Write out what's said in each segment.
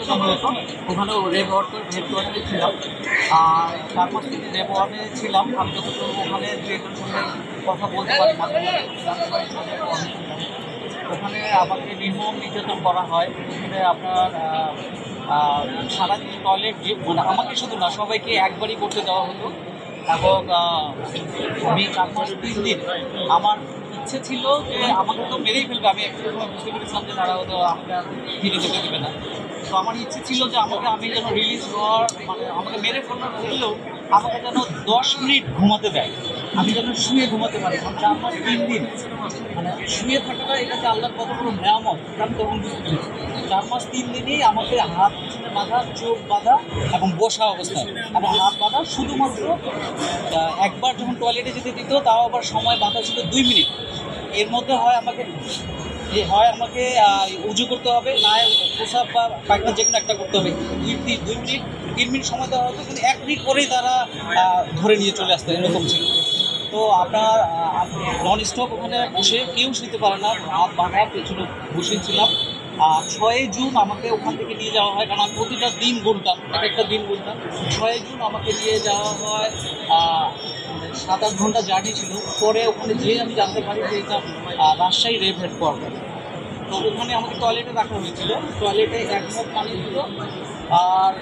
চট্টগ্রাম হয়েছে, ওখানেও রেব হেডকোয়ার্টারে ছিলাম। আর 4 মাস থেকে রেব ওয়ার্ডে ছিলাম। আমি যতটুকু ওখানে দু একজনের সঙ্গে কথা বলতে পারি, মাঝে মধ্যে জানতে পারি তাদের অনেক। ওখানে আমাকে নির্মম নির্যাতন করা হয়। এখানে আপনার সারাদিন টয়লেট মানে আমাকে শুধু না, সবাইকে একবারই করতে দেওয়া হতো। এবং আমি 4 মাস 3 দিন আমার ইচ্ছে ছিল যে আমাকে তো মেরেই ফেলবে। আমি একটা সময় বুঝতে পেরেছিলাম যে তারা হয়তো আমাকে ফিরে যেতে দেবে না। তো আমার ইচ্ছে ছিল যে আমি যেন রিলিজ হওয়ার মানে আমাকে মেরে ফেলার হলেও আমাকে যেন 10 মিনিট ঘুমাতে দেয়, আমি যেন শুয়ে ঘুমাতে পারি। 4 মাস 3 দিন মানে শুয়ে থাকাটা, এটা যে আল্লাহর কত বড় নিয়ামত এটা আমি তখন বুঝতে পেরেছি। 4 মাস 3 দিনই আমাকে হাত পিছনে বাঁধা, চোখ বাঁধা এবং বসা অবস্থায় এবং হাত বাঁধা। শুধুমাত্র একবার যখন টয়লেটে যেতে দিত, তাও আবার সময় বাঁধা ছিল 2 মিনিট। এর মধ্যে হয় আমাকে উজু করতে হবে, না প্রসাব বা পায়খানা যে কোনো একটা করতে হবে। 2 মিনিট 3 মিনিট সময় দেওয়া হতো, কিন্তু 1 মিনিট পরেই তারা ধরে নিয়ে চলে আসতো, এরকম ছিল। তো আপনার নন স্টপ ওখানে বসে কেউ শুতে পারে না, হাত বাঁধা, পেছনে বসেছিলাম। 6 জুন আমাকে ওখান থেকে নিয়ে যাওয়া হয়, কারণ আমি প্রতিটা দিন গুনতাম, একটা দিন গুনতাম। 6 জুন আমাকে নিয়ে যাওয়া হয়। 7-8 ঘন্টা জার্নি ছিল। পরে ওখানে যেয়ে আমি জানতে পারি যে এটা রাজশাহী রেব হেডকোয়ার্টার। তো ওখানে আমাকে টয়লেটে রাখা হয়েছিল। টয়লেটে 1 মগ পানি দিল, আর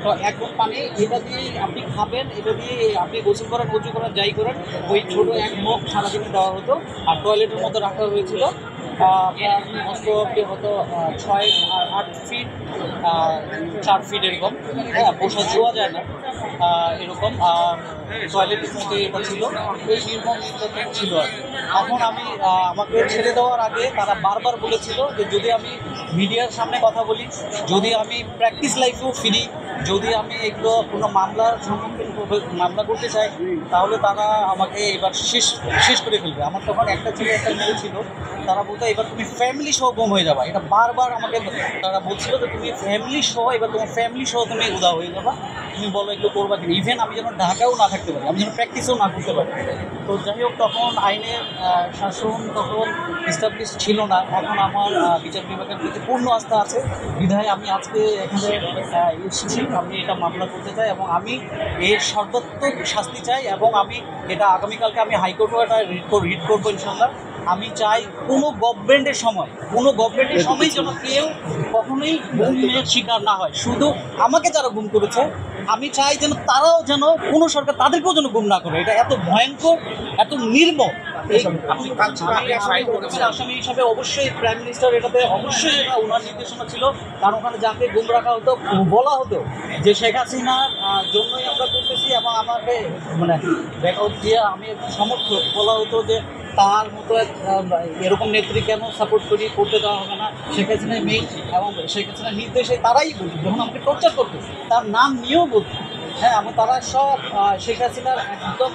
তো 1 মগ পানি, এটা দিয়ে আপনি খাবেন, এটা দিয়ে আপনি গোসল করেন, উজু করেন, যাই করেন, ওই ছোটো 1 মগ সারাদিনে দেওয়া হতো। আর টয়লেটের মধ্যে রাখা হয়েছিল। আপনার মস্ত হয়তো 6-8 ফিট 4 ফিট এরকম, হ্যাঁ, বসা ছোঁয়া যায় না এরকম। আর টয়লেটের মধ্যে এটা ছিল, এই নির্মম নির্যাতন ছিল। আর এখন আমাকে ছেড়ে দেওয়ার আগে তারা বারবার বলেছিল যে যদি আমি মিডিয়ার সামনে কথা বলি, যদি আমি প্র্যাকটিস লাইফেও ফিরি, যদি আমি এগুলো কোনো মামলার সম্মুখীন মামলা করতে চাই, তাহলে তারা আমাকে এবার শেষ করে ফেলবে। আমার তখন একটা ছেলে একটা মেয়ে ছিল। তারা বলতো এবার তুমি ফ্যামিলি সহ গুম হয়ে যাবা। এটা বারবার আমাকে তারা বলছিল যে তুমি ফ্যামিলি সহ, এবার তোমার ফ্যামিলি সহ তুমি উদা হয়ে যাবা, তুমি বলো এগুলো করবা কিনা। ইভেন আমি যেন ঢাকাও না থাকতে পারি, আমি যেন প্র্যাকটিসও না করতে পারি। তো যাই হোক, তখন আইনের শাসন তখন এস্টাবলিশ ছিল না। এখন আমার বিচার বিভাগের প্রতি পূর্ণ আস্থা আছে, বিধায় আমি আজকে এখানে এসেছি। আমি এটা মামলা করতে চাই এবং আমি এর সর্বোত্তম শাস্তি চাই। এবং আমি এটা আগামীকালকে আমি হাইকোর্টেও এটা রিট করবো ইনশাল্লাহ। আমি চাই কোনো গভর্নমেন্টের সময় যেন কেউ কখনোই গুমের শিকার না হয়। শুধু আমাকে যারা গুম করেছে, আমি চাই যেন তারাও যেন কোনো সরকার তাদেরকেও যেন গুম না করে। এটা এত ভয়ঙ্কর, এত নির্মম। আসামি হিসাবে অবশ্যই প্রাইম মিনিস্টার এটাতে অবশ্যই ওনার নির্দেশনা ছিল, কারণ ওখানে যাকে গুম রাখা হতো বলা হতো যে শেখ হাসিনার জন্যই আমরা করতেছি, এবং আমাকে মানে ব্যাকআউট দিয়ে আমি সমর্থক বলা হতো যে তার মতো এরকম নেত্রী কেন সাপোর্ট করতে দেওয়া হবে না, শেখ হাসিনাই মেইন। এবং শেখ হাসিনার নির্দেশে তারাই বলতো, যখন আমাকে টর্চার করতো তার নাম নিয়েও বলতো। হ্যাঁ, আমার তারা সব শেখ হাসিনার একদম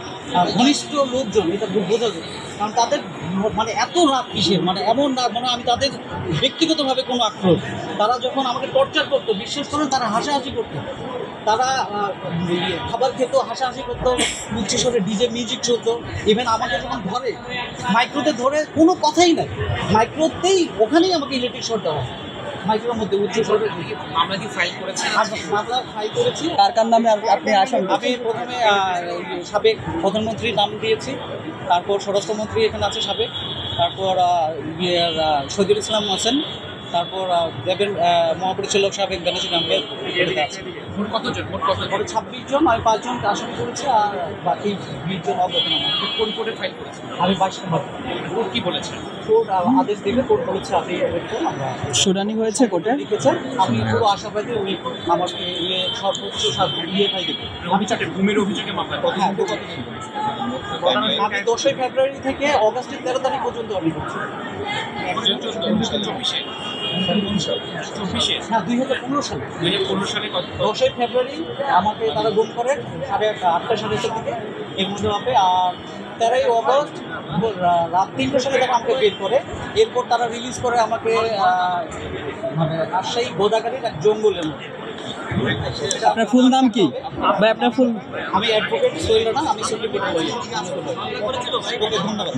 ঘনিষ্ঠ লোকজন, এটা বোঝা যায়। কারণ তাদের মানে এত রাত কিসের, মানে এমন রাত, মানে আমি তাদের ব্যক্তিগতভাবে কোনো আক্রোশ। তারা যখন আমাকে টর্চার করতো, বিশ্বাস করেন, তারা হাসাহাসি করতো, তারা খাবার খেত, হাসাহাসি করতো, উচ্চস্বরে ডিজে মিউজিক চলতো। ইভেন আমাকে যখন ধরে মাইক্রোতে ধরে, কোনো কথাই নাই, মাইক্রোতেই ওখানেই আমাকে ইলেকট্রিক শর্ট দেওয়া, মাইক্রোর মধ্যে উচ্চস্বরে। আমরা কি ফাইল করেছি? মামলা ফাইল করেছি। কার নামে আপনি আসেন? আমি প্রথমে সাবেক প্রধানমন্ত্রীর নাম দিয়েছি, তারপর স্বরাষ্ট্রমন্ত্রী এখানে আছে সাবেক, তারপর শহীদুল ইসলাম আছেন, তারপর দেবের মহাপরিচালক সাবেক বেনজির আহমেদ আছে। মোট কতজন? 26 জন। আমি 5 জন আসামি করেছি, আর বাকি 20 জন অজ্ঞাতনামা। কোন কোর্টে ফাইল করেছেন? আমি 22 নম্বর। কোর্ট কি বলেছে? কোর্ট আদেশ দেবে, কোর্ট বলেছে আপনি আমরা শুনানি হয়েছে কোর্টে? লিখেছেন। আমি পুরো আশাবাদী উনি আমাকে সর্বোচ্চ পাই দেবে। আমি চারটে ঘুমের অভিযোগে মামলা হ্যাঁ, আমি 10ই ফেব্রুয়ারি থেকে অগাস্টের 13 তারিখ পর্যন্ত আমি করছি। 2024 হ্যাঁ, 2015 সালে। 2015 সালে 10ই ফেব্রুয়ারি আমাকে তারা গুম করে 8:30 সাড়ে 8টার দিকে এর মধ্যে হবে। আর 13ই অগস্ট রাত 3টের সময় তারা আমাকে বের করে। এরপর তারা রিলিজ করে আমাকে মানে রাজশাহী গোদাগাড়ির এক জঙ্গলের মধ্যে। আপনার ফুল নাম কি ভাই? আপনার ফুল? আমি অ্যাডভোকেট সোহেল রানা, আমি সেলিব্রিটি। ধন্যবাদ।